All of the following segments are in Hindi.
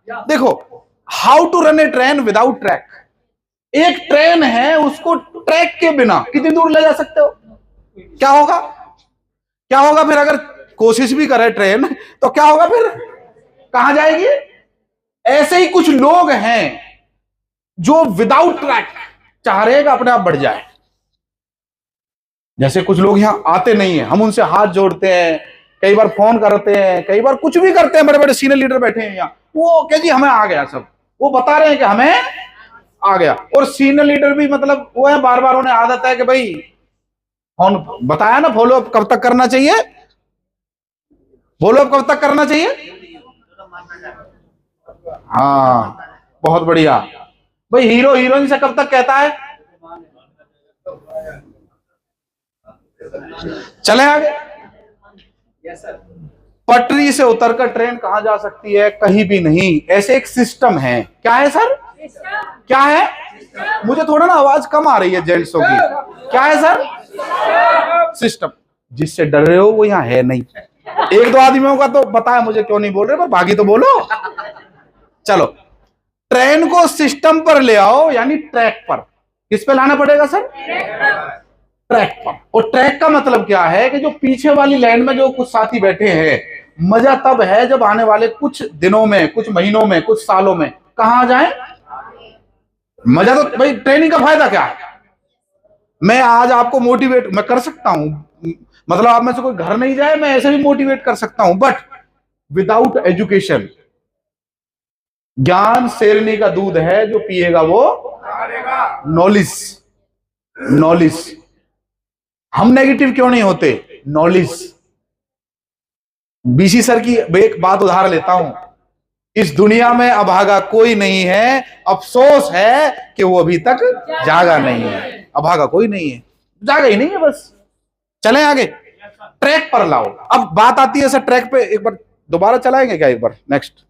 देखो, how to run a train without track. एक ट्रेन है, उसको ट्रैक के बिना कितनी दूर ले जा सकते हो? क्या होगा? क्या होगा फिर अगर कोशिश भी करे ट्रेन, तो क्या होगा फिर? कहां जाएगी? ऐसे ही कुछ लोग हैं जो विदाउट ट्रैक चाह रहे हैं कि अपने आप बढ़ जाए। जैसे कुछ लोग यहां आते नहीं है, हम उनसे हाथ जोड़ते हैं, कई बार फोन करते हैं, कई बार कुछ भी करते हैं। बड़े बड़े सीनियर लीडर बैठे हैं यहाँ, वो क्या जी हमें आ गया सब, वो बता रहे हैं कि हमें आ गया। और सीनियर लीडर भी मतलब वो है, बार बार उन्हें आदत है कि भाई फोन बताया ना, फॉलो अप कब तक करना चाहिए, फॉलो अप कब तक करना चाहिए। हाँ, बहुत बढ़िया भाई। हीरो हीरोइन से कब तक कहता है? चले आगे। पटरी से उतरकर ट्रेन कहां जा सकती है? कहीं भी नहीं। ऐसे एक सिस्टम है। क्या है सर? क्या है? मुझे थोड़ा ना आवाज कम आ रही है जेंट्सों की। क्या है सर? सिस्टम। जिससे डर रहे हो वो यहां है नहीं। एक दो आदमियों का तो पता है मुझे क्यों नहीं बोल रहे, पर बाकी तो बोलो। चलो, ट्रेन को सिस्टम पर ले आओ, यानी ट्रैक पर। किस पे लाना पड़ेगा सर? ट्रैक पर। और ट्रैक का मतलब क्या है कि जो पीछे वाली लाइन में जो कुछ साथी बैठे हैं, मजा तब है जब आने वाले कुछ दिनों में, कुछ महीनों में, कुछ सालों में कहां जाए। मजा तो भाई, ट्रेनिंग का फायदा क्या है? मैं आज आपको मोटिवेट मैं कर सकता हूं, मतलब आप में से कोई घर नहीं जाए, मैं ऐसे भी मोटिवेट कर सकता हूं, बट विदाउट एजुकेशन, ज्ञान शेरनी का दूध है, जो पिएगा वो नॉलेज। नॉलेज। हम नेगेटिव क्यों नहीं होते? नॉलेज। बीसी सर की एक बात उधार लेता हूं, इस दुनिया में अभागा कोई नहीं है, अफसोस है कि वो अभी तक जागा नहीं है। अभागा कोई नहीं है, जागा ही नहीं है बस। चलें आगे, ट्रैक पर लाओ। अब बात आती है सर ट्रैक पे, एक बार दोबारा चलाएंगे क्या एक बार? नेक्स्ट।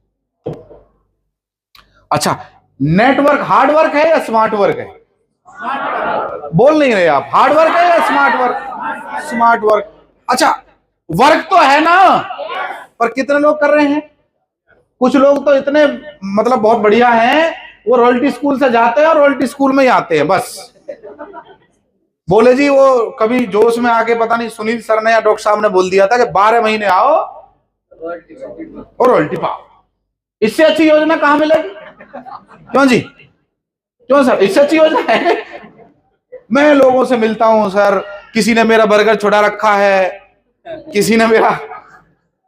अच्छा, नेटवर्क हार्ड वर्क है या स्मार्ट वर्क है? बोल नहीं रहे आप। हार्ड वर्क है या स्मार्ट वर्क? Smart work. अच्छा, वर्क तो है ना, पर कितने लोग कर रहे हैं? कुछ लोग तो इतने मतलब बहुत बढ़िया हैं, वो रॉयल्टी स्कूल से जाते हैं और रॉयल्टी स्कूल में ही आते हैं बस। बोले जी, वो कभी जोश में आके पता नहीं सुनील सर ने या डॉक्टर साहब ने बोल दिया था कि 12 महीने आओ और रॉयल्टी पाओ। इससे अच्छी योजना कहां मिलेगी? क्यों जी? क्यों सर, इससे अच्छी योजना है? मैं लोगों से मिलता हूं सर, किसी ने मेरा बर्गर छुड़ा रखा है, किसी ने मेरा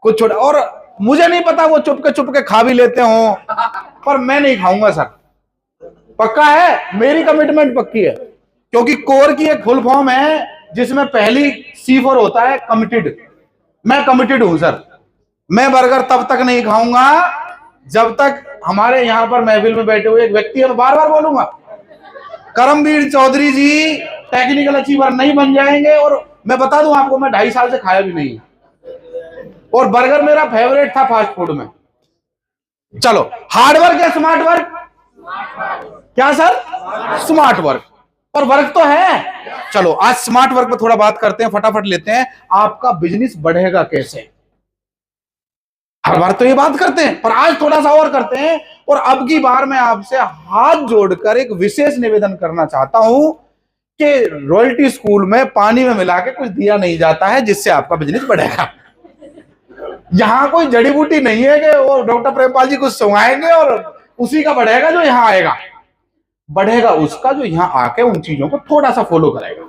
कुछ छोड़ा, और मुझे नहीं पता वो चुपके खा भी लेते हो, पर मैं नहीं खाऊंगा सर। पक्का है, मेरी कमिटमेंट पक्की है, क्योंकि कोर की एक फुल फॉर्म है जिसमें पहली C फॉर होता है कमिटेड। मैं कमिटेड हूं सर। मैं बर्गर तब तक नहीं खाऊंगा जब तक हमारे यहां पर महफिल में बैठे हुए एक व्यक्ति है, मैं बार बार बोलूंगा, करमवीर चौधरी जी टेक्निकल अचीवर नहीं बन जाएंगे। और मैं बता दूं आपको, मैं 2.5 साल से खाया भी नहीं, और बर्गर मेरा फेवरेट था फास्ट फूड में। चलो, हार्ड वर्क है स्मार्ट वर्क? क्या सर? Smart work. पर वर्क तो है। चलो, आज स्मार्ट वर्क पर थोड़ा बात करते हैं, फटाफट लेते हैं। आपका बिजनेस बढ़ेगा कैसे? हर बार तो ये बात करते हैं, पर आज थोड़ा सा और करते हैं। और अब की बार मैं आपसे हाथ जोड़कर एक विशेष निवेदन करना चाहता हूं कि रॉयल्टी स्कूल में पानी में मिला के कुछ दिया नहीं जाता है जिससे आपका बिजनेस बढ़ेगा। यहां कोई जड़ी बूटी नहीं है कि वो डॉक्टर प्रेमपाल जी कुछ सुंघाएंगे और उसी का बढ़ेगा जो यहां आएगा। बढ़ेगा उसका जो यहां आके उन चीजों को थोड़ा सा फॉलो करेगा।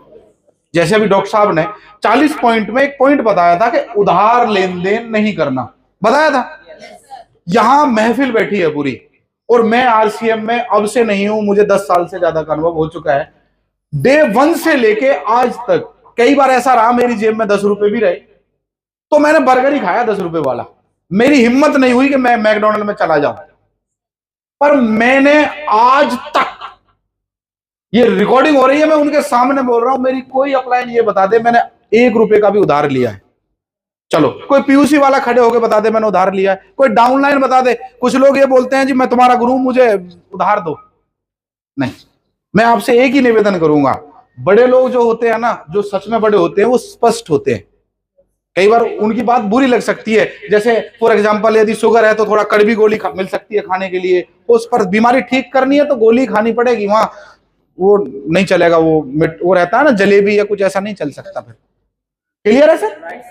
जैसे अभी डॉक्टर साहब ने 40 पॉइंट में एक पॉइंट बताया था कि उधार लेन देन नहीं करना, बताया था। यहां महफिल बैठी है पूरी, और मैं RCM में अब से नहीं हूं, मुझे 10 साल से ज्यादा का अनुभव हो चुका है। डे 1 से लेके आज तक कई बार ऐसा रहा मेरी जेब में 10 रुपए भी रहे तो मैंने बर्गर ही खाया 10 रुपए वाला। मेरी हिम्मत नहीं हुई कि मैं मैकडॉनल्ड में चला जाऊं। पर मैंने आज तक, ये रिकॉर्डिंग हो रही है, मैं उनके सामने बोल रहा हूं, मेरी कोई अपलाइन ये बता दे मैंने 1 रुपए का भी उधार लिया है। चलो, कोई PUC वाला खड़े होकर बता दे मैंने उधार लिया है, कोई डाउनलाइन बता दे। कुछ लोग ये बोलते हैं जी मैं तुम्हारा गुरु, मुझे उधार दो। नहीं, मैं आपसे एक ही निवेदन करूंगा, बड़े लोग जो होते हैं ना, जो सच में बड़े होते हैं, वो स्पष्ट होते हैं। कई बार उनकी बात बुरी लग सकती है, जैसे फॉर एग्जांपल यदि शुगर है तो थोड़ा कड़वी गोली मिल सकती है खाने के लिए, उस पर बीमारी ठीक करनी है तो गोली खानी पड़ेगी, वहां वो नहीं चलेगा, वो रहता है ना जलेबी या कुछ ऐसा नहीं चल सकता। फिर क्लियर है सर?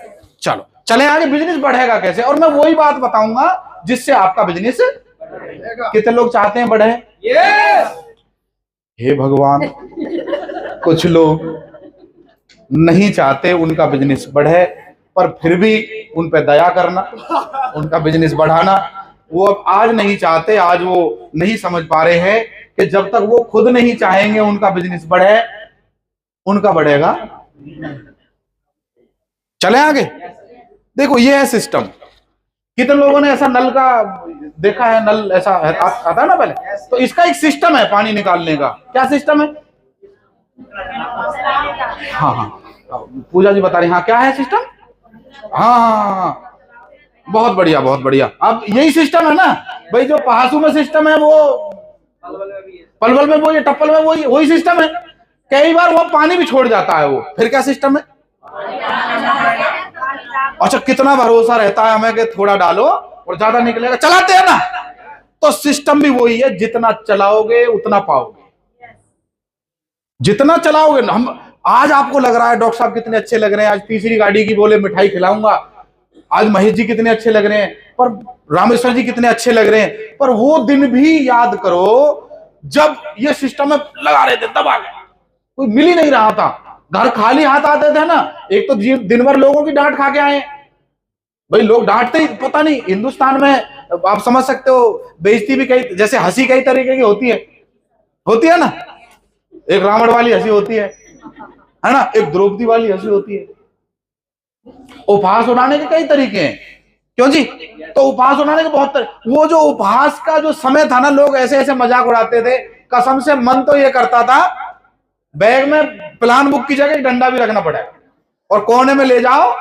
चलो चले आगे, बिजनेस बढ़ेगा कैसे, और मैं वही बात बताऊंगा जिससे आपका बिजनेस, कितने लोग चाहते हैं बढ़े? हे भगवान, कुछ लोग नहीं चाहते उनका बिजनेस बढ़े, पर फिर भी उन पे दया करना, उनका बिजनेस बढ़ाना। वो अब आज नहीं चाहते, आज वो नहीं समझ पा रहे हैं कि जब तक वो खुद नहीं चाहेंगे उनका बिजनेस बढ़े, उनका बढ़ेगा। चले आगे, देखो ये है सिस्टम। कितने लोगों ने ऐसा नल का देखा है? नल ऐसा आता है ना पहले, तो इसका एक सिस्टम है पानी निकालने का। क्या सिस्टम है? हाँ हाँ, पूजा जी बता रही, हाँ क्या है सिस्टम? हाँ हाँ हाँ, बहुत बढ़िया बहुत बढ़िया। अब यही सिस्टम है ना भाई, जो पहासू में सिस्टम है वो पलवल में, वो ये टप्पल में वही सिस्टम है। कई बार वो पानी भी छोड़ जाता है, वो फिर क्या सिस्टम है? अच्छा, कितना भरोसा रहता है हमें कि थोड़ा डालो और ज्यादा निकलेगा, चलाते हैं ना, तो सिस्टम भी वही है, जितना चलाओगे उतना पाओगे, जितना चलाओगे। हम आज आपको लग रहा है डॉक्टर साहब कितने अच्छे लग रहे हैं, आज तीसरी गाड़ी की बोले मिठाई खिलाऊंगा, आज महेश जी कितने अच्छे लग रहे हैं, पर रामेश्वर जी कितने अच्छे लग रहे हैं, पर वो दिन भी याद करो जब ये सिस्टम में लगा रहे थे, तब आ गया, कोई मिल ही नहीं रहा था, घर खाली हाथ आते थे ना। एक तो दिन भर लोगों की डांट खा के आए भाई, लोग डांटते ही, पता नहीं हिंदुस्तान में आप समझ सकते हो, बेइज्जती भी कई, जैसे हंसी कई तरीके की होती है ना, एक रावण वाली हंसी होती है ना, एक द्रौपदी वाली हंसी होती है। उपहास उड़ाने के कई तरीके हैं, क्यों जी? तो उपहास उड़ाने के बहुत वो जो उपहास का जो समय था ना, लोग ऐसे ऐसे मजाक उड़ाते थे, कसम से मन तो ये करता था बैग में प्लान बुक की जगह डंडा भी रखना पड़ा और कोने में ले जाओ।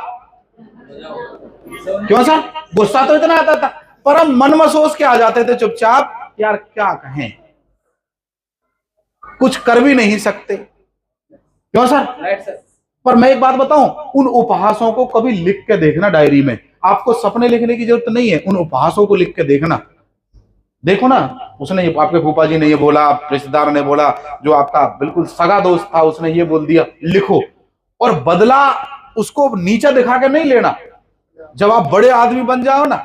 क्यों सर? गुस्सा तो इतना आता था, पर हम मन महसूस के आ जाते थे चुपचाप, यार क्या कहें, कुछ कर भी नहीं सकते। क्यों सर? पर मैं एक बात बताऊं, उन उपहासों को कभी लिख के देखना डायरी में, आपको सपने लिखने की जरूरत नहीं है, उन उपहासों को लिख के देखना। देखो ना, उसने ये, आपके फूफा जी ने ये बोला, रिश्तेदार ने बोला, जो आपका बिल्कुल सगा दोस्त था उसने ये बोल दिया, लिखो। और बदला उसको नीचा दिखा के नहीं लेना, जब आप बड़े आदमी बन जाओ ना,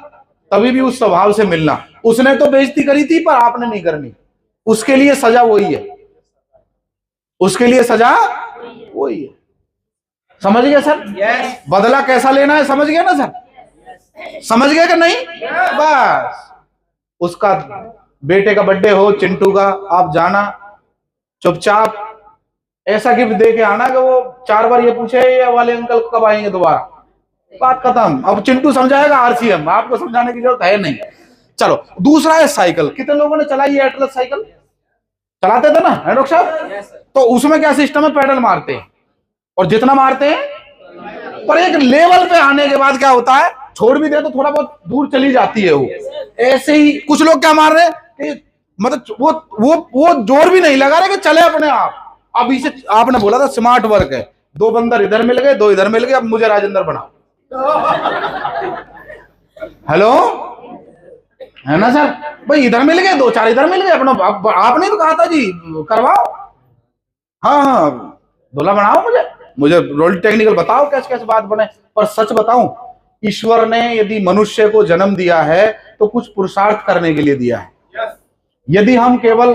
तभी भी उस स्वभाव से मिलना। उसने तो बेइज्जती करी थी, पर आपने नहीं करनी, उसके लिए सजा वही है, उसके लिए सजा वही है। समझ गए सर? बदला कैसा लेना है, समझ गए ना सर? समझ गए कि नहीं? बस उसका बेटे का बर्थडे हो, चिंटू का, आप जाना चुपचाप, ऐसा गिफ्ट दे के आना कि वो 4 बार ये पूछे ये वाले अंकल कब आएंगे दोबारा, बात खत्म। अब चिंटू समझाएगा आरसीएम, आपको समझाने की जरूरत है नहीं। चलो दूसरा है साइकिल। कितने लोगों ने चलाई है एटलस साइकिल? चलाते थे ना, है डॉक्टर साहब? तो उसमें क्या सिस्टम है, पैडल मारते हैं और जितना मारते हैं, पर एक लेवल पे आने के बाद क्या होता है, छोड़ भी दे तो थोड़ा बहुत दूर चली जाती है वो। ऐसे ही कुछ लोग क्या मार रहे हैं, मतलब वो जोर भी नहीं लगा रहे कि चले अपने आप। अब इसे आपने बोला था स्मार्ट वर्क है, 2 बंदर इधर मिल गए, 2 इधर मिल गए, अब मुझे राजेंद्र बनाओ। हेलो, है ना सर? भाई इधर मिल गए, 2-4 इधर मिल गए, अपना आपने तो कहा था जी करवाओ। हाँ हाँ, बोला बनाओ, मुझे रोल टेक्निकल बताओ कैसे कैसे बात बने। पर सच बताऊं, ईश्वर ने यदि मनुष्य को जन्म दिया है तो कुछ पुरुषार्थ करने के लिए दिया है। यदि हम केवल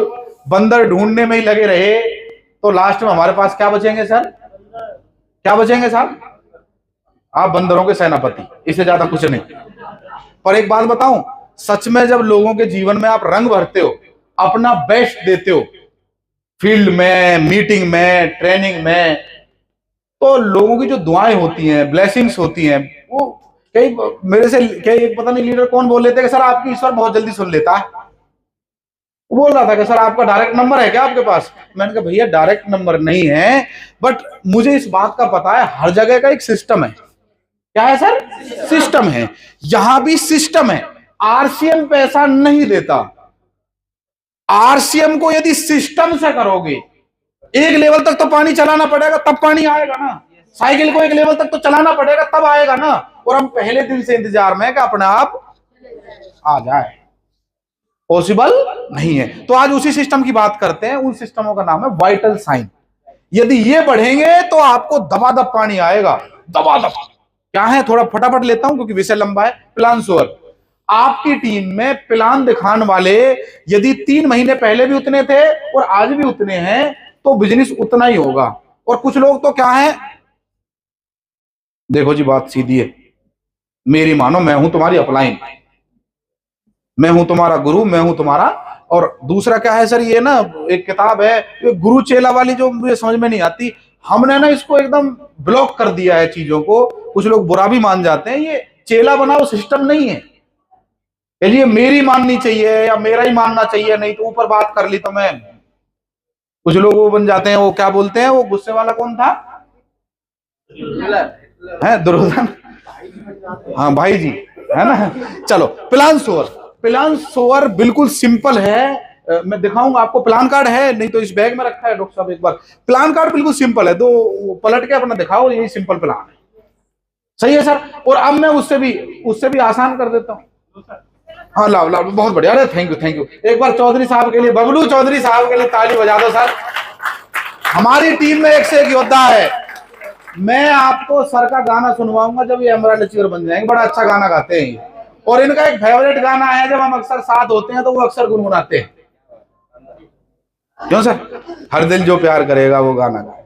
बंदर ढूंढने में ही लगे रहे तो लास्ट में हमारे पास क्या बचेंगे सर? क्या बचेंगे साहब? आप बंदरों के सेनापति, इससे ज्यादा कुछ नहीं। पर एक बात बताऊं, सच में जब लोगों के जीवन में आप रंग भरते हो, अपना बेस्ट देते हो, फील्ड में, मीटिंग में, ट्रेनिंग में, तो लोगों की जो दुआएं होती हैं, ब्लेसिंग्स होती हैं, वो कई मेरे से कई, पता नहीं लीडर कौन बोल लेते कि सर आपकी ईश्वर बहुत जल्दी सुन लेता है। वो बोल रहा था कि सर आपका डायरेक्ट नंबर है क्या आपके पास? मैंने कहा भैया डायरेक्ट नंबर नहीं है, बट मुझे इस बात का पता है हर जगह का एक सिस्टम है। क्या है सर? सिस्टम है, यहां भी सिस्टम है। आरसीएम पैसा नहीं देता, आरसीएम को यदि सिस्टम से करोगे, एक लेवल तक तो पानी चलाना पड़ेगा, तब पानी आएगा ना। साइकिल को एक लेवल तक तो चलाना पड़ेगा, तब आएगा ना। और हम पहले दिन से इंतजार में कि अपने आप आ जाए, पॉसिबल नहीं है। तो आज उसी सिस्टम की बात करते हैं। उन सिस्टमों का नाम है वाइटल साइन। यदि ये बढ़ेंगे तो आपको दबादब पानी आएगा, दबादब। क्या है, थोड़ा फटाफट लेता हूं क्योंकि विषय लंबा है। प्लान सोअर, आपकी टीम में प्लान दिखाने वाले यदि 3 महीने पहले भी उतने थे और आज भी उतने हैं तो बिजनेस उतना ही होगा। और कुछ लोग तो क्या है, देखो जी बात सीधी है, मेरी मानो, मैं हूं तुम्हारी अपलाइन, मैं हूं तुम्हारा गुरु, मैं हूं तुम्हारा। और दूसरा क्या है सर, ये ना एक किताब है ये गुरु चेला वाली, जो मुझे समझ में नहीं आती। हमने ना इसको एकदम ब्लॉक कर दिया है चीजों को। कुछ लोग बुरा भी मान जाते हैं। ये चेला बनाओ सिस्टम नहीं है। ये मेरी माननी चाहिए या मेरा ही मानना चाहिए, नहीं तो ऊपर बात कर ली तो मैं, कुछ लोग वो बन जाते हैं, वो क्या बोलते हैं, वो गुस्से वाला कौन था, है दुर्योधन, हाँ भाई जी, है ना। चलो प्लान सोअर, प्लान सोअर बिल्कुल सिंपल है। मैं दिखाऊंगा आपको, प्लान कार्ड है नहीं तो इस बैग में रखा है डॉक्टर साहब, एक बार प्लान कार्ड बिल्कुल सिंपल है, दो पलट के अपना दिखाओ, यही सिंपल प्लान है। सही है सर। और अब मैं उससे भी आसान कर देता हूँ। हाँ लाओ लाओ, बहुत बढ़िया, अरे थैंक यू थैंक यू। एक बार चौधरी साहब के लिए, बबलू चौधरी साहब के लिए ताली बजा दो सर। हमारी टीम में एक से एक योद्धा है। मैं आपको सर का गाना सुनवाऊंगा जब ये एमराल्ड अचीवर बन जाएंगे। बड़ा अच्छा गाना गाते हैं और इनका एक फेवरेट गाना है, जब हम अक्सर साथ होते हैं तो वो अक्सर गुनगुनाते हैं। क्यों सर, हर दिल जो प्यार करेगा वो गाना गाए।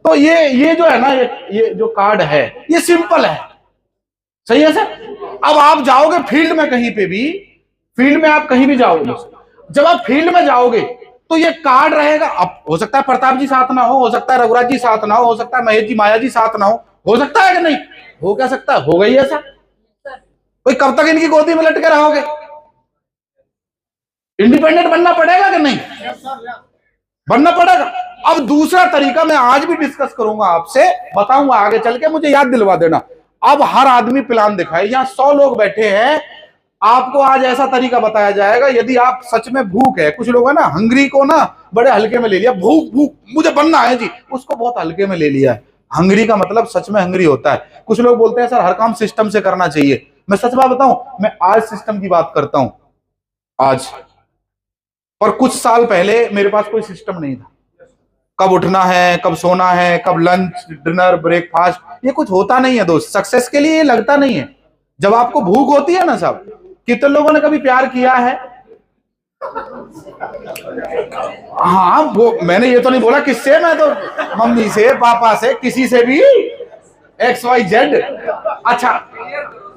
तो ये जो है ना, ये जो कार्ड है ये सिंपल है। सही है सर। अब आप जाओगे फील्ड में, कहीं पे भी फील्ड में आप कहीं भी जाओगे, जब आप फील्ड में जाओगे तो ये कार्ड रहेगा। अब हो सकता है प्रताप जी साथ ना हो सकता है रघुराज जी साथ ना हो सकता है महेश जी माया जी साथ ना हो सकता है कि नहीं हो, क्या सकता है, हो गई ऐसा। कोई कब तक इनकी गोदी में लटके रहोगे, इंडिपेंडेंट बनना पड़ेगा कि नहीं, बनना पड़ेगा। अब दूसरा तरीका मैं आज भी डिस्कस करूंगा आपसे, बताऊंगा आगे चल के, मुझे याद दिलवा देना। अब हर आदमी प्लान दिखाए, यहां 100 लोग बैठे हैं, आपको आज ऐसा तरीका बताया जाएगा। यदि आप सच में भूख है, कुछ लोग है ना हंगरी को ना बड़े हल्के में ले लिया, भूख भूख मुझे बनना है जी, उसको बहुत हल्के में ले लिया है। हंगरी का मतलब सच में हंगरी होता है। कुछ लोग बोलते हैं सर हर काम सिस्टम से करना चाहिए। मैं सच बात बताऊं, मैं आज सिस्टम की बात करता हूं आज, और कुछ साल पहले मेरे पास कोई सिस्टम नहीं था। कब उठना है, कब सोना है, कब लंच डिनर ब्रेकफास्ट, ये कुछ होता नहीं है दोस्त। सक्सेस के लिए ये लगता नहीं है। जब आपको भूख होती है ना साहब, कितने लोगों ने कभी प्यार किया है? हाँ, वो मैंने ये तो नहीं बोला किससे, मैं तो मम्मी से पापा से किसी से भी, XYZ। अच्छा,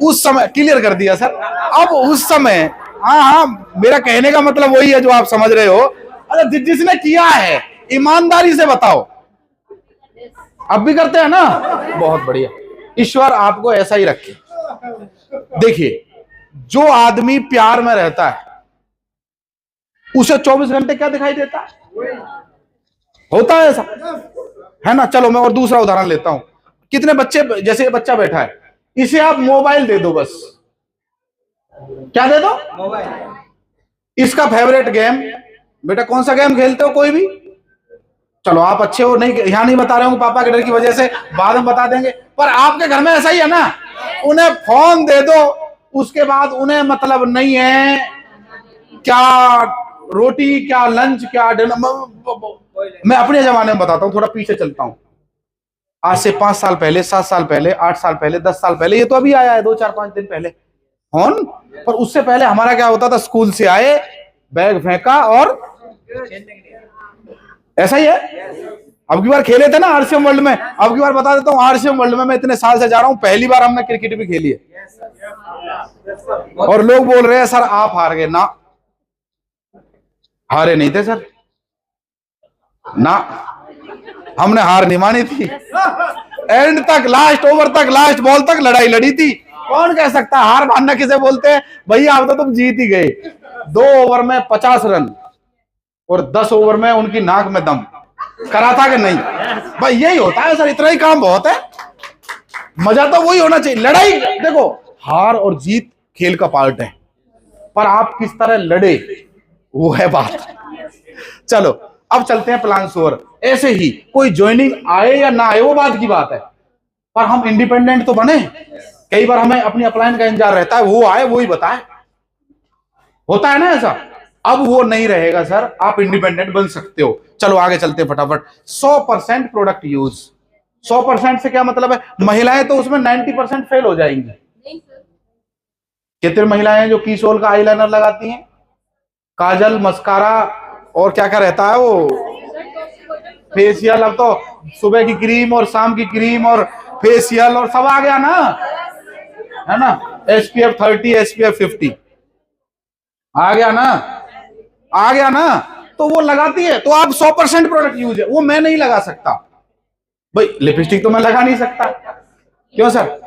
उस समय क्लियर कर दिया सर। अब उस समय, हाँ हाँ, मेरा कहने का मतलब वही है जो आप समझ रहे हो। अरे जिसने किया है ईमानदारी से बताओ, अब भी करते हैं ना, बहुत बढ़िया। ईश्वर आपको ऐसा ही रखे। देखिए, जो आदमी प्यार में रहता है उसे 24 घंटे क्या दिखाई देता है, होता है ऐसा, है ना। चलो मैं और दूसरा उदाहरण लेता हूं। कितने बच्चे, जैसे बच्चा बैठा है, इसे आप मोबाइल दे दो, बस क्या दे दो, मोबाइल। इसका फेवरेट गेम, बेटा कौन सा गेम खेलते हो कोई भी, चलो आप अच्छे हो, नहीं यहां नहीं बता रहे हो पापा के डर की वजह से, बाद में बता देंगे, पर आपके घर में ऐसा ही है ना। उन्हें फोन दे दो, उसके बाद उन्हें मतलब नहीं है क्या रोटी, क्या लंच, क्या डिनर। मैं अपने जमाने में बताता हूं, थोड़ा पीछे चलता हूं। आज से 5 साल पहले, 7 साल पहले, 8 साल पहले, 10 साल पहले, ये तो अभी आया है 2-4-5 दिन पहले फोन। पर उससे पहले हमारा क्या होता था, स्कूल से आए, बैग फेंका और ऐसा ही है। अब की बार खेले थे ना आरसीएम वर्ल्ड में, अब की बार बता देता हूं, आरसीएम वर्ल्ड में मैं इतने साल से जा रहा हूं, पहली बार हमने क्रिकेट भी खेली है। और लोग बोल रहे हैं सर आप हार गए ना, हारे नहीं थे सर ना, हमने हार नहीं मानी थी। एंड तक, लास्ट ओवर तक, लास्ट बॉल तक लड़ाई लड़ी थी। कौन कह सकता है हार मानना किसे बोलते हैं भैया, अब तो तुम जीत ही गए। 2 ओवर में 50 रन और 10 ओवर में उनकी नाक में दम करा था कि नहीं भाई, यही होता है सर, इतना ही काम बहुत है। मजा तो वही होना चाहिए। लड़ाई देखो, हार और जीत खेल का पार्ट है, पर आप किस तरह लड़े वो है बात। चलो अब चलते हैं प्लान सोअर। ऐसे ही कोई ज्वाइनिंग आए या ना आए वो बात की बात है, पर हम इंडिपेंडेंट तो बने। कई बार हमें अपनी अपलाइन का इंतजार रहता है, वो आए वो ही बताए, होता है ना ऐसा। अब वो नहीं रहेगा सर, आप इंडिपेंडेंट बन सकते हो। चलो आगे चलते फटाफट। 100% प्रोडक्ट यूज। 100% से क्या मतलब है? महिलाएं तो उसमें 90% फेल हो जाएंगी। कितनी महिलाएं हैं जो कीसोल का आईलाइनर लगाती हैं, काजल, मस्कारा और क्या क्या रहता है वो, फेशियल। अब तो सुबह की क्रीम और शाम की क्रीम और फेशियल और सब आ गया ना, है ना। SPF 30, SPF 50 आ गया ना, आ गया ना, तो वो लगाती है। तो आप 100% प्रोडक्ट यूज है, वो मैं नहीं लगा सकता भाई। लिपस्टिक तो मैं लगा नहीं सकता, क्यों सर?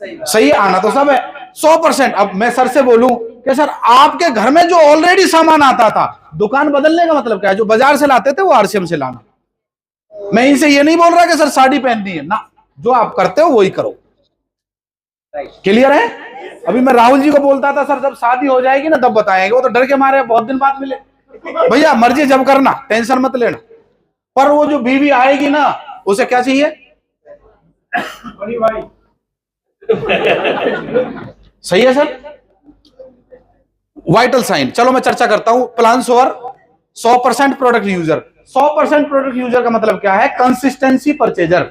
सही आना तो सब है 100%। अब मैं सर से बोलूं कि सर आपके घर में जो ऑलरेडी सामान आता था, दुकान बदलने का मतलब क्या है? जो बाजार से लाते थे वो RCM से लाना। मैं इनसे ये नहीं बोल रहा कि सर साड़ी पहननी है ना, जो आप करते हो वही करो। क्लियर है? अभी मैं राहुल जी को बोलता था सर जब शादी हो जाएगी ना तब बताएंगे, वो तो डर के मारे बहुत दिन बाद मिले। भैया मर्जी जब करना, टेंशन मत लेना। पर वो जो बीवी आएगी ना, उसे क्या चाहिए? भाई सही है सर। वाइटल साइन, चलो मैं चर्चा करता हूं। प्लान सोअर 100% प्रोडक्ट यूजर। 100% प्रोडक्ट यूजर का मतलब क्या है? Consistency purchaser.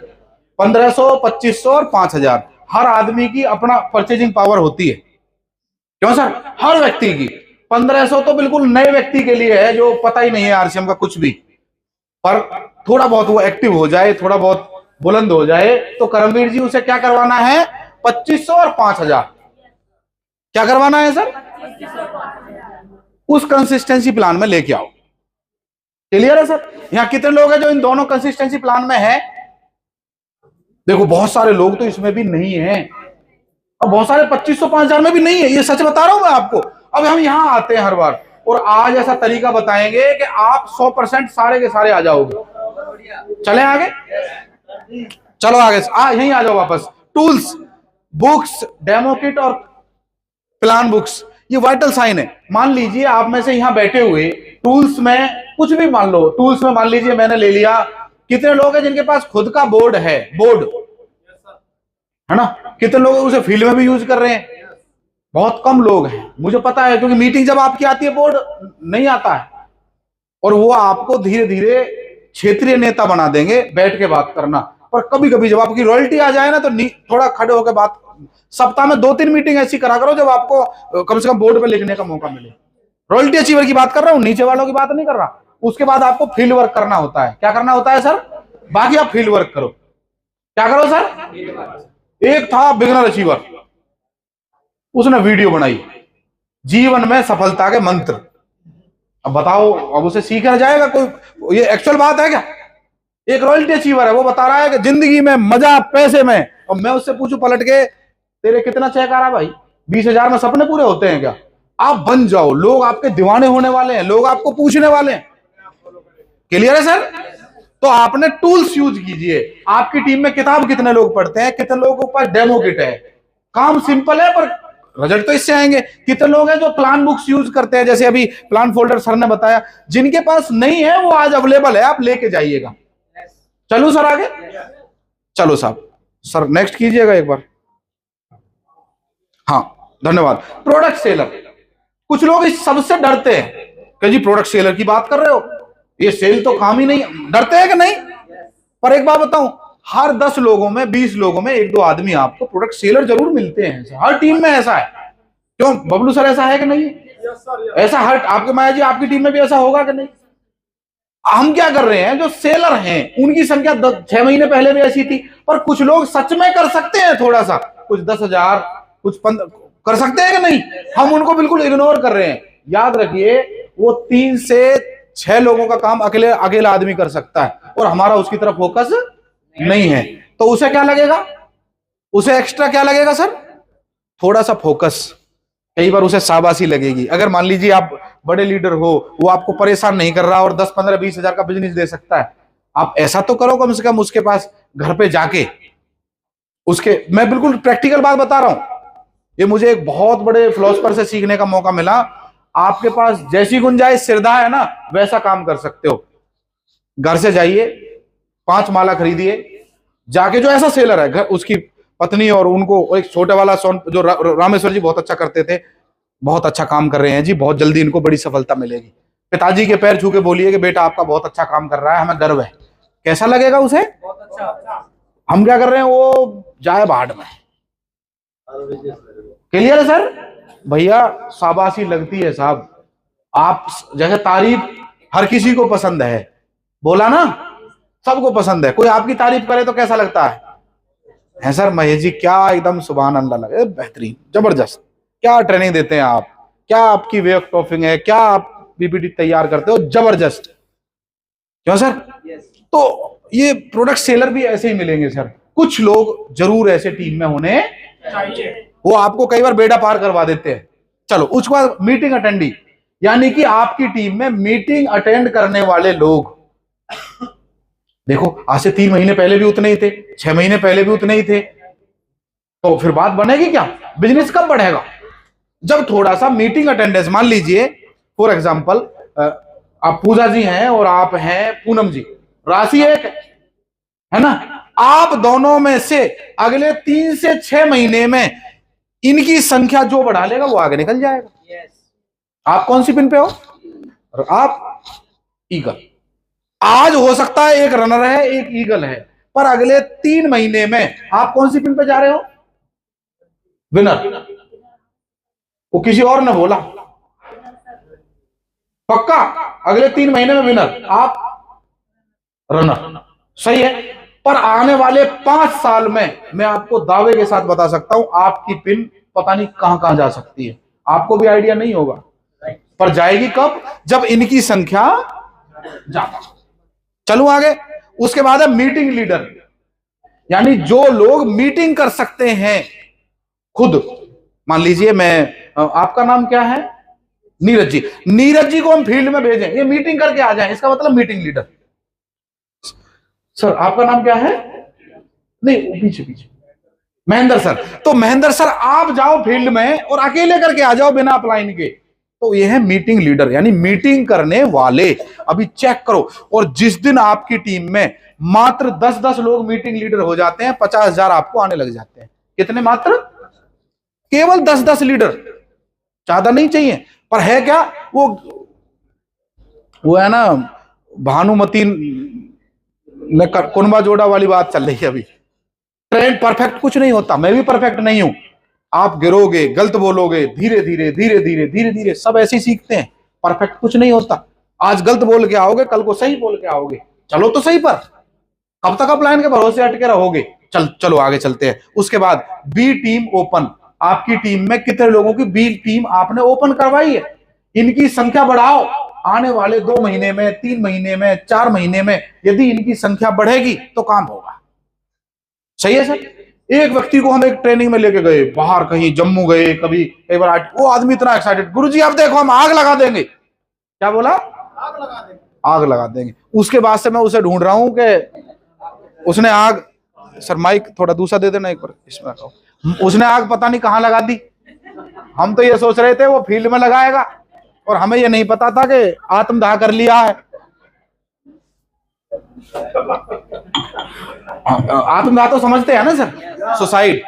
1500, 2500 और 5000। हर आदमी की अपना परचेजिंग पावर होती है, क्यों सर? हर व्यक्ति की। 1500 तो बिल्कुल नए व्यक्ति के लिए है जो पता ही नहीं है RCM का कुछ भी, पर थोड़ा बहुत वो एक्टिव हो जाए, थोड़ा बहुत बुलंद हो जाए, तो करमवीर जी उसे क्या करवाना है? 2500 और 5000। क्या करवाना है सर? उस कंसिस्टेंसी प्लान में लेके आओ। क्लियर है सर? यहां कितने लोग हैं जो इन दोनों कंसिस्टेंसी प्लान में है? देखो बहुत सारे लोग तो इसमें भी नहीं है, और बहुत सारे 2500 5000 में भी नहीं है, ये सच बता रहा हूं मैं आपको। अब हम यहां आते हैं हर बार, और आज ऐसा तरीका बताएंगे कि आप 100% सारे के सारे आ जाओगे। चले आगे, चलो आगे यहीं आ जाओ वापस। टूल्स, बुक्स, डेमो किट और प्लान बुक्स, ये वाइटल साइन है। मान लीजिए आप में से यहां बैठे हुए टूल्स में कुछ भी मान लो, टूल्स में मान लीजिए मैंने ले लिया। कितने लोग हैं जिनके पास खुद का बोर्ड है? बोर्ड है ना। कितने लोग उसे फील्ड में भी यूज कर रहे हैं? बहुत कम लोग हैं, मुझे पता है, क्योंकि मीटिंग जब आपकी आती है बोर्ड नहीं आता है, और वो आपको धीरे धीरे क्षेत्रीय नेता बना देंगे बैठ के बात करना। पर कभी कभी जब आपकी रॉयल्टी आ जाए ना, तो थोड़ा खड़े होकर बात, सप्ताह में 2-3 मीटिंग ऐसी करा करो जब आपको कम से कम बोर्ड पे लिखने का मौका मिले। रॉयल्टी अचीवर की बात कर रहा हूं, नीचे वालों की बात नहीं कर रहा। उसके बाद आपको फील्ड वर्क करना होता है। क्या करना होता है सर? बाकी आप फील्ड वर्क करो। क्या करो सर? एक था बिगनर अचीवर, उसने वीडियो बनाई जीवन में सफलता के मंत्र। अब बताओ, अब उसे सीखा जाएगा कोई? ये एक्चुअल बात है क्या? एक रॉयल्टी अचीवर है, वो बता रहा है कि जिंदगी में मजा पैसे में, और मैं उससे पूछूं पलट के, तेरे कितना चेक आ रहा भाई? 20,000 में सपने पूरे होते हैं क्या? आप बन जाओ, लोग आपके दीवाने होने वाले हैं, लोग आपको पूछने वाले हैं। क्लियर है सर? तो आपने टूल्स यूज कीजिए। आपकी टीम में किताब कितने लोग पढ़ते हैं? कितने लोगों के पास डेमो किट है? काम सिंपल है पर रिजल्ट तो इससे आएंगे। कितने लोग हैं जो प्लान बुक्स यूज करते हैं? जैसे अभी प्लान फोल्डर सर ने बताया, जिनके पास नहीं है वो आज अवेलेबल है, आप लेके जाइएगा। चलो सर आगे, चलो साहब, सर नेक्स्ट कीजिएगा एक बार। हाँ धन्यवाद। प्रोडक्ट सेलर, कुछ लोग इस सबसे डरते हैं कि जी प्रोडक्ट सेलर की बात कर रहे हो, ये सेल तो काम ही नहीं। डरते हैं कि नहीं? पर एक बात बताऊं, हर 10 लोगों में 20 लोगों में 1-2 आदमी आपको प्रोडक्ट सेलर जरूर मिलते हैं। हर टीम में ऐसा है। क्यों बबलू सर, ऐसा है कि नहीं? ऐसा हर आपके माया जी आपकी टीम में भी ऐसा होगा कि नहीं? हम क्या कर रहे हैं, जो सेलर हैं उनकी संख्या 6 महीने पहले भी ऐसी थी, पर कुछ लोग सच में कर सकते हैं थोड़ा सा, कुछ 10,000, कुछ 15 कर सकते हैं कि नहीं? हम उनको बिल्कुल इग्नोर कर रहे हैं। याद रखिए, वो 3 से 6 लोगों का काम अकेला आदमी कर सकता है, और हमारा उसकी तरफ फोकस नहीं है। तो उसे क्या लगेगा? उसे एक्स्ट्रा क्या लगेगा सर? थोड़ा सा फोकस। कई बार उसे शाबाशी लगेगी। अगर मान लीजिए आप बड़े लीडर हो, वो आपको परेशान नहीं कर रहा और 10, 15, 20 हजार का बिजनेस दे सकता है, आप ऐसा तो करो कम से कम उसके पास घर पे जाके उसके। मैं बिल्कुल प्रैक्टिकल बात बता रहा हूं, ये मुझे एक बहुत बड़े फिलोसफर से सीखने का मौका मिला। आपके पास जैसी गुंजाइश श्रद्धा है ना, वैसा काम कर सकते हो। घर से जाइए, 5 माला खरीदिए, जाके जो ऐसा सेलर है, घर उसकी पत्नी और उनको एक छोटे वाला सोन जो रामेश्वर जी बहुत अच्छा करते थे, बहुत अच्छा काम कर रहे हैं जी, बहुत जल्दी इनको बड़ी सफलता मिलेगी। पिताजी के पैर छू के बोलिए कि बेटा आपका बहुत अच्छा काम कर रहा है, हमें गर्व है। कैसा लगेगा उसे? बहुत अच्छा। हम क्या कर रहे हैं, वो जाए भाड़ में। क्लियर है सर? भैया शाबाशी लगती है साहब। आप जैसे तारीफ हर किसी को पसंद है, बोला ना, सबको पसंद है। कोई आपकी तारीफ करे तो कैसा लगता है सर? महेश जी क्या एकदम सुभान अल्लाह लगे, बेहतरीन, जबरदस्त, क्या ट्रेनिंग देते हैं आप, क्या आपकी वे ऑफ टॉकिंग है, क्या आप पीपीटी तैयार करते हो, जबरदस्त। क्यों सर? तो ये प्रोडक्ट सेलर भी ऐसे ही मिलेंगे सर। कुछ लोग जरूर ऐसे टीम में होने चाहिए, वो आपको कई बार बेड़ा पार करवा देते हैं। चलो उसके बाद मीटिंग अटेंडी, यानी कि आपकी टीम में मीटिंग अटेंड करने वाले लोग। देखो आज से 3 महीने पहले भी उतने ही थे, 6 महीने पहले भी उतने ही थे, तो फिर बात बनेगी क्या? बिजनेस कब बढ़ेगा? जब थोड़ा सा मीटिंग अटेंडेंस, मान लीजिए फॉर एग्जांपल आप पूजा जी हैं और आप हैं पूनम जी, राशि एक है ना, आप दोनों में से अगले 3 से 6 महीने में इनकी संख्या जो बढ़ा लेगा वो आगे निकल जाएगा। आप कौन सी पिन पे हो? और आप ईगल। आज हो सकता है एक रनर है एक ईगल है, पर अगले 3 महीने में आप कौन सी पिन पे जा रहे हो? विनर। वो किसी और ने बोला पक्का अगले 3 महीने में विनर, आप रनर। सही है, पर आने वाले 5 साल में मैं आपको दावे के साथ बता सकता हूं आपकी पिन पता नहीं कहां कहां जा सकती है, आपको भी आइडिया नहीं होगा, पर जाएगी कब? जब इनकी संख्या ज्यादा। चलूं आगे। उसके बाद है मीटिंग लीडर, यानी जो लोग मीटिंग कर सकते हैं खुद। मान लीजिए मैं, आपका नाम क्या है? नीरज जी। नीरज जी को हम फील्ड में भेजें, ये मीटिंग करके आ जाएं, इसका मतलब मीटिंग लीडर। सर आपका नाम क्या है? नहीं पीछे पीछे, महेंद्र सर। तो महेंद्र सर आप जाओ फील्ड में और अकेले करके आ जाओ बिना अपलाइन के, तो ये है मीटिंग लीडर, यानी मीटिंग करने वाले। अभी चेक करो, और जिस दिन आपकी टीम में मात्र 10-10 लोग मीटिंग लीडर हो जाते हैं, 50,000 आपको आने लग जाते हैं। कितने? मात्र केवल 10-10 लीडर, ज्यादा नहीं चाहिए। पर है क्या, वो है ना भानुमती ने कुनबा जोड़ा वाली बात चल रही है अभी। ट्रेंड परफेक्ट कुछ नहीं होता, मैं भी परफेक्ट नहीं हूं। आप गिरोगे, गलत बोलोगे, धीरे धीरे धीरे धीरे धीरे धीरे सब ऐसे ही सीखते हैं। परफेक्ट कुछ नहीं होता, आज गलत बोल के आओगे कल को सही बोल के आओगे। चलो तो सही, पर कब तक आप लाइन के भरोसे अटके रहोगे? चलो आगे चलते हैं। उसके बाद बी टीम ओपन। आपकी टीम में कितने लोगों की बी टीम आपने ओपन करवाई है? इनकी संख्या बढ़ाओ। आने वाले 2 महीने में, 3 महीने में, 4 महीने में यदि इनकी संख्या बढ़ेगी तो काम होगा। सही है सर? एक व्यक्ति को हम एक ट्रेनिंग में लेके गए, बाहर कहीं जम्मू गए, कई बार वो आदमी इतना एक्साइटेड, गुरुजी आप देखो हम आग लगा देंगे। क्या बोला? आग लगा देंगे। आग लगा देंगे। उसके बाद से मैं उसे ढूंढ रहा हूं कि उसने आग, सर माइक थोड़ा दूसरा दे देना एक बार इसमें, उसने आग पता नहीं कहां लगा दी। हम तो ये सोच रहे थे वो फील्ड में लगाएगा, और हमें ये नहीं पता था कि आत्मदाह कर लिया है। आत्मदाह तो समझते हैं ना सर, सुसाइड।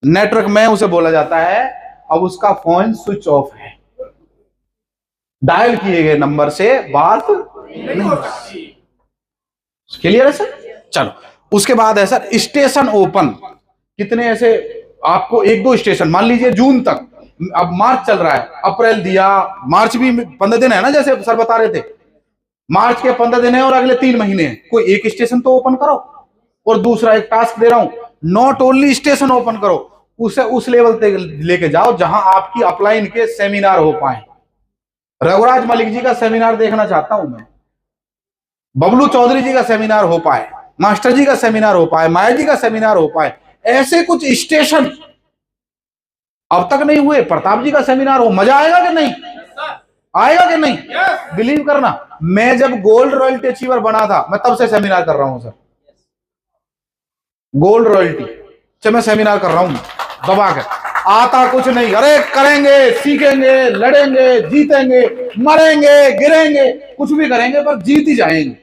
नेटवर्क में उसे बोला जाता है, अब उसका फोन स्विच ऑफ है, डायल किए गए नंबर से बात नहीं। क्लियर है सर? चलो उसके बाद है सर स्टेशन ओपन। कितने ऐसे आपको 1-2 स्टेशन, मान लीजिए जून तक, अब मार्च चल रहा है, अप्रैल दिया, मार्च भी 15 दिन है ना, जैसे सर बता रहे थे, मार्च के 15 दिन है और अगले 3 महीने हैं, कोई एक स्टेशन तो ओपन करो। और दूसरा एक टास्क दे रहा हूं, नॉट ओनली स्टेशन ओपन करो, उसे उस लेवल तक लेके जाओ जहां आपकी अपलाइन के सेमिनार हो पाए। रघुराज मलिक जी का सेमिनार देखना चाहता हूं मैं, बबलू चौधरी जी का सेमिनार हो पाए, मास्टर जी का सेमिनार हो पाए, माया जी का सेमिनार हो पाए। ऐसे कुछ स्टेशन अब तक नहीं हुए। प्रताप जी का सेमिनार हो, मजा आएगा कि नहीं? आएगा कि नहीं? बिलीव करना, मैं जब गोल्ड रॉयल्टी अचीवर बना था, मैं तब से सेमिनार कर रहा हूं सर। गोल्ड रॉयल्टी से मैं सेमिनार कर रहा हूं दबा कर। आता कुछ नहीं, अरे करेंगे, सीखेंगे, लड़ेंगे, जीतेंगे, मरेंगे, गिरेंगे, कुछ भी करेंगे पर जीत ही जाएंगे।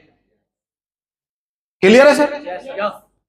क्लियर है सर?